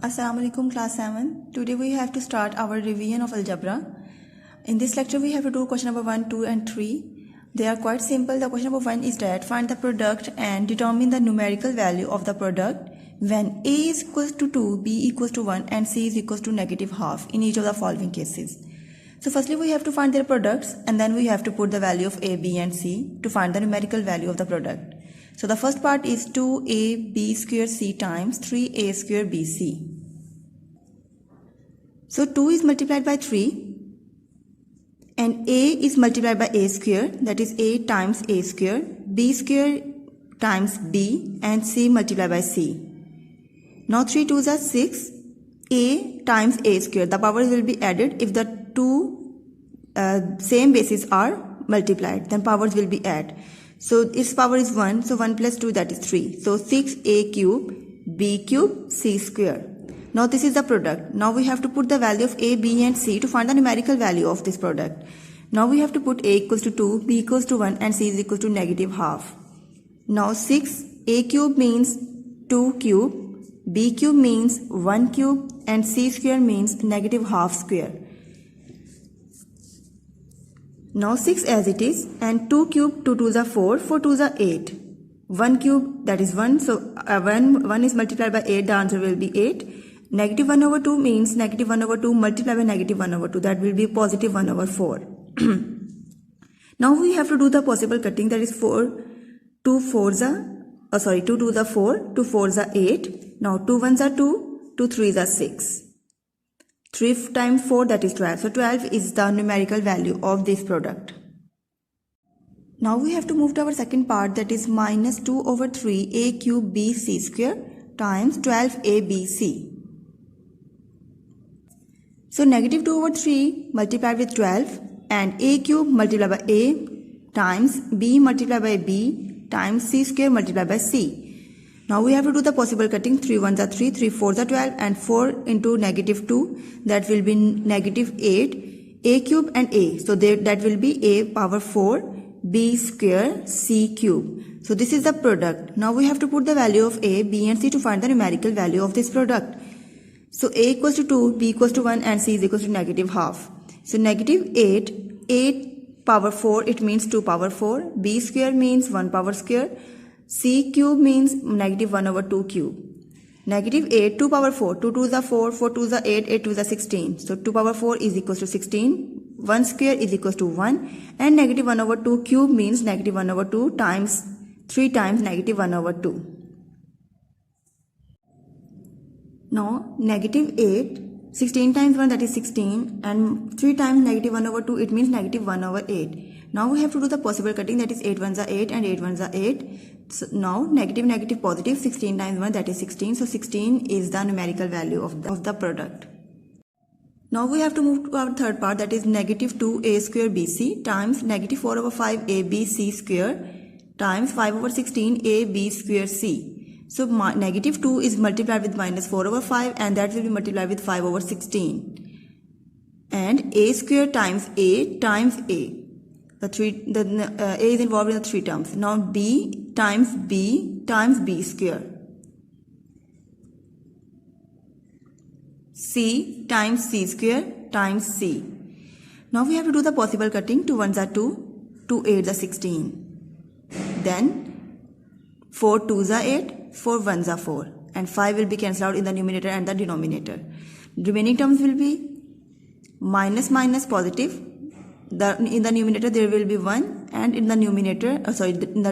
Assalamu alaikum class 7. Today we have to start our revision of algebra. In this lecture we have to do question number 1, 2 and 3. They are quite simple. The question number 1 is that find the product and determine the numerical value of the product when a is equals to 2, b equals to 1 and c is equals to negative half in each of the following cases. So firstly we have to find their products and then we have to put the value of a, b and c to find the numerical value of the product. So the first part is 2ab square c times 3a square bc. So 2 is multiplied by 3 and a is multiplied by a square, that is a times a square, b square times b and c multiplied by c. Now 3 2s are 6, a times a square. The powers will be added if the two same bases are multiplied, then powers will be added. So its power is 1, so 1 plus 2 that is 3. So 6a cube, b cube, c square. Now this is the product. Now we have to put the value of a, b and c to find the numerical value of this product. Now we have to put a equals to 2, b equals to 1 and c is equals to negative half. Now 6, a cube means 2 cube, b cube means 1 cube and c square means negative half square. Now 6 as it is and 2 cube, 2 2s are 4, 4 2s are 8. 1 cube that is 1, so when 1 is multiplied by 8 the answer will be 8. Negative 1 over 2 means negative 1 over 2 multiplied by negative 1 over 2, that will be positive 1 over 4. Now we have to do the possible cutting, that is 2 2s are 4, 2 4s are 8. Now 2 1s are 2, 2 3s are 6. 3 times 4 that is 12. So 12 is the numerical value of this product. Now we have to move to our second part, that is minus 2 over 3 a cube b c square times 12a b c. So negative 2 over 3 multiplied with 12 and a cube multiplied by a times b multiplied by b times c square multiplied by c. Now we have to do the possible cutting. 3 1s are 3, 3 4s are 12 and 4 into negative 2, that will be negative 8, a cube and a. So that will be a power 4, b square, c cube. So this is the product. Now we have to put the value of a, b and c to find the numerical value of this product. So a equals to 2, b equals to 1 and c is equals to negative half. So negative 8 power 4 it means 2 power 4, b square means 1 power square, c cube means negative 1 over 2 cube. Negative 8, 2 power 4, 2 2s are 4, 4 2s are 8, 8 2s are 16. So 2 power 4 is equals to 16, 1 square is equals to 1 and negative 1 over 2 cube means negative 1 over 2 times 3 times negative 1 over 2. Now negative 8, 16 times 1 that is 16 and 3 times negative 1 over 2 it means negative 1 over 8. Now we have to do the possible cutting, that is 8 1s are 8 and 8 1s are 8. So now negative negative positive, 16 times 1 that is 16. So 16 is the numerical value of the product. Now we have to move to our third part, that is negative 2a square bc times negative 4 over 5 abc square times 5 over 16 ab square c. So negative 2 is multiplied with minus 4 over 5 and that will be multiplied with 5 over 16. And a square times a times a. A is involved in the 3 terms. Now b times b times b square. C times c square times c. Now we have to do the possible cutting. 2 1s are 2, 2 8s are 16. Then 4 2s are 8, 4 1s are 4 and 5 will be cancelled out in the numerator and the denominator. Remaining terms will be minus minus positive. In the numerator there will be 1 and in the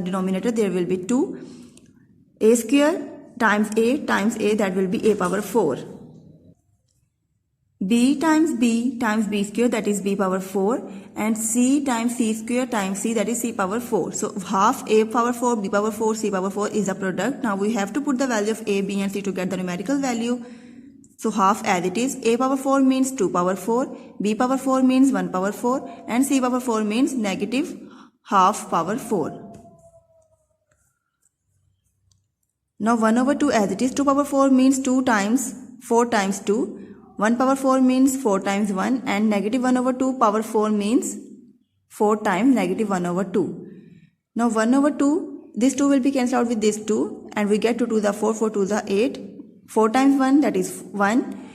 denominator there will be 2. A square times a that will be a power 4. B times b square that is b power 4 and c times c square times c that is c power 4. So half a power 4, b power 4, c power 4 is a product. Now we have to put the value of a, b and c to get the numerical value. So half as it is, a power 4 means 2 power 4, b power 4 means 1 power 4 and c power 4 means negative half power 4. Now 1 over 2 as it is, 2 power 4 means 2 times 4 times 2, 1 power 4 means 4 times 1 and negative 1 over 2 power 4 means 4 times negative 1 over 2. Now 1 over 2, this 2 will be cancelled out with this 2 and we get 2 2s are 4, 4 2s are 8, 4 times 1 that is 1.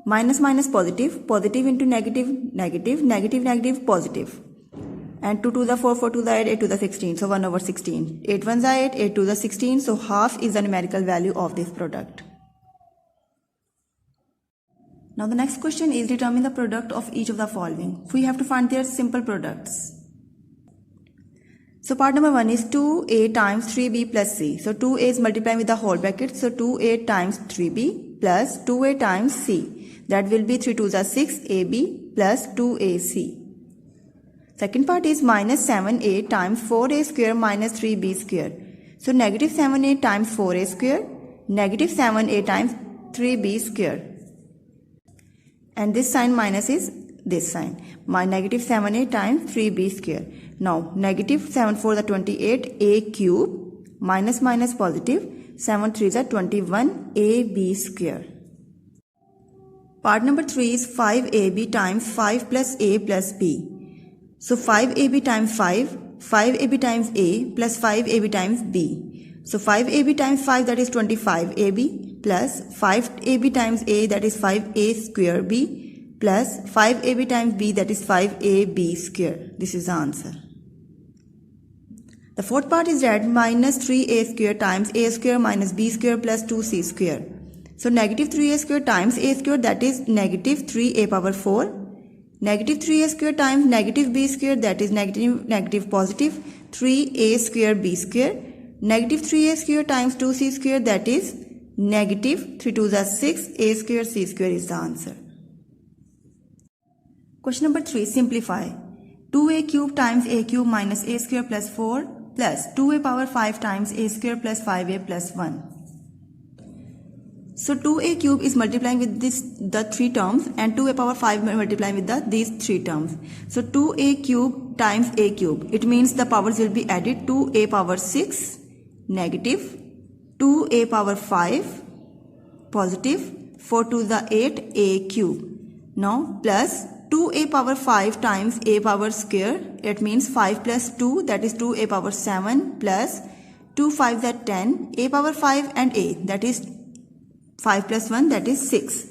Minus minus positive, positive into negative, negative, negative, negative, positive. And 2 to the 4, 4 to the 8, 8 to the 16. So 1 over 16. 8 1s are 8, 8 to the 16. So half is the numerical value of this product. Now the next question is determine the product of each of the following. We have to find their simple products. So part number 1 is 2a times 3b plus c. So 2a is multiplied with the whole bracket. So 2a times 3b plus 2a times c. That will be 3 to the 6 ab plus 2ac. Second part is minus 7a times 4a square minus 3b square. So negative 7a times 4a square, negative 7a times 3b square. And this sign minus is this sign. My negative 7a times 3b square. Now negative 7 4 the 28 a cube minus minus positive 7 3 the 21 ab square. Part number 3 is 5ab times 5 plus a plus b. So 5ab times 5, 5ab times a plus 5ab times b. So 5ab times 5 that is 25ab plus 5ab times a that is 5a square b plus 5ab times b that is 5ab square. This is the answer. The fourth part is that minus 3a square times a square minus b square plus 2c square. So negative 3a square times a square that is negative 3a power 4. Negative 3a square times negative b square that is negative positive 3a square b square. Negative 3a square times 2c square that is negative 3 to the 6 a square c square is the answer. Question number 3, simplify. 2a cube times a cube minus a square plus 4 plus 2a power 5 times a square plus 5a plus 1. So 2a cube is multiplying with the 3 terms and 2a power 5 multiplying with these 3 terms. So 2a cube times a cube. It means the powers will be added. 2a power 6 negative 2a power 5 positive 4 to the 8 a cube. Now plus 2a power 5 times a power square. It means 5 plus 2 that is 2a power 7 plus 2 5 that 10 a power 5 and a that is 5 plus 1 that is 6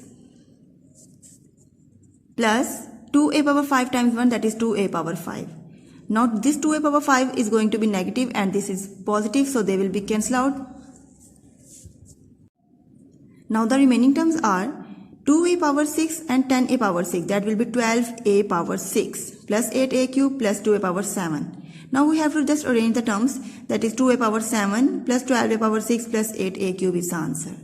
plus 2a power 5 times 1 that is 2a power 5. Now this 2a power 5 is going to be negative and this is positive, so they will be cancelled out. Now the remaining terms are 2a power 6 and 10a power 6, that will be 12a power 6 plus 8a cube plus 2a power 7. Now we have to just arrange the terms, that is 2a power 7 plus 12a power 6 plus 8a cube is the answer.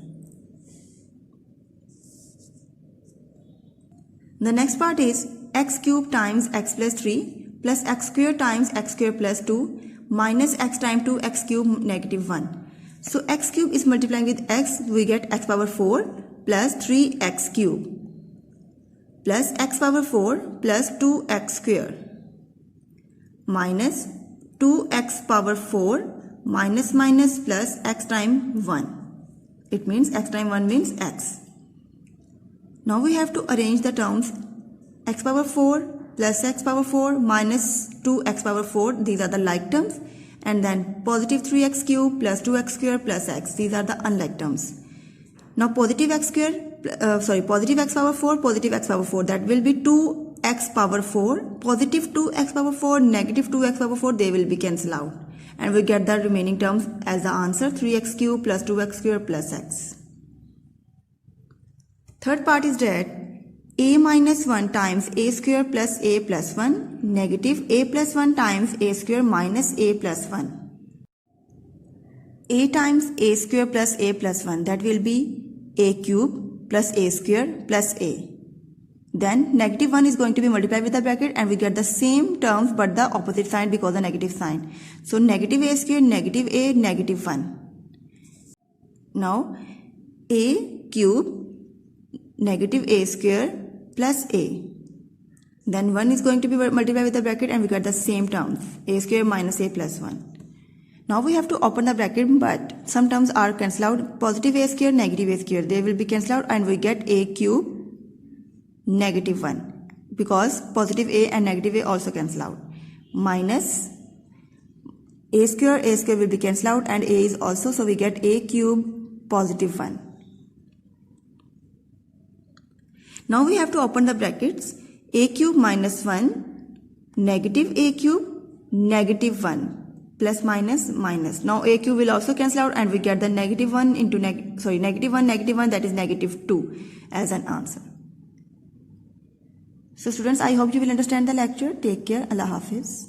The next part is x cube times x plus 3 plus x square times x square plus 2 minus x times 2x cube negative 1. So x cube is multiplying with x, we get x power 4 plus 3x cube plus x power 4 plus 2x square minus 2x power 4 minus minus plus x times 1. It means x times 1 means x. Now we have to arrange the terms x power 4 plus x power 4 minus 2x power 4. These are the like terms. And then positive 3x cube plus 2x square plus x. These are the unlike terms. Now positive x power 4, positive x power 4. That will be 2x power 4. Positive 2x power 4, negative 2x power 4. They will be cancelled out. And we get the remaining terms as the answer, 3x cube plus 2x square plus x. Third part is that a minus 1 times a square plus a plus 1 negative a plus 1 times a square minus a plus 1. A times a square plus a plus 1, that will be a cube plus a square plus a. Then negative 1 is going to be multiplied with the bracket and we get the same terms but the opposite sign because the negative sign. So negative a square, negative a, negative 1. Now a cube negative a square plus a. Then 1 is going to be multiplied with the bracket and we get the same terms, a square minus a plus 1. Now we have to open the bracket but some terms are cancelled out. Positive a square, negative a square, they will be cancelled out and we get a cube negative 1 because positive a and negative a also cancel out. Minus a square will be cancelled out and a is also, so we get a cube positive 1. Now we have to open the brackets. A cube minus 1, negative a cube, negative 1. Plus minus minus. Now a cube will also cancel out and we get the negative 1 into negative 1, that is negative 2 as an answer. So students, I hope you will understand the lecture. Take care. Allah Hafiz.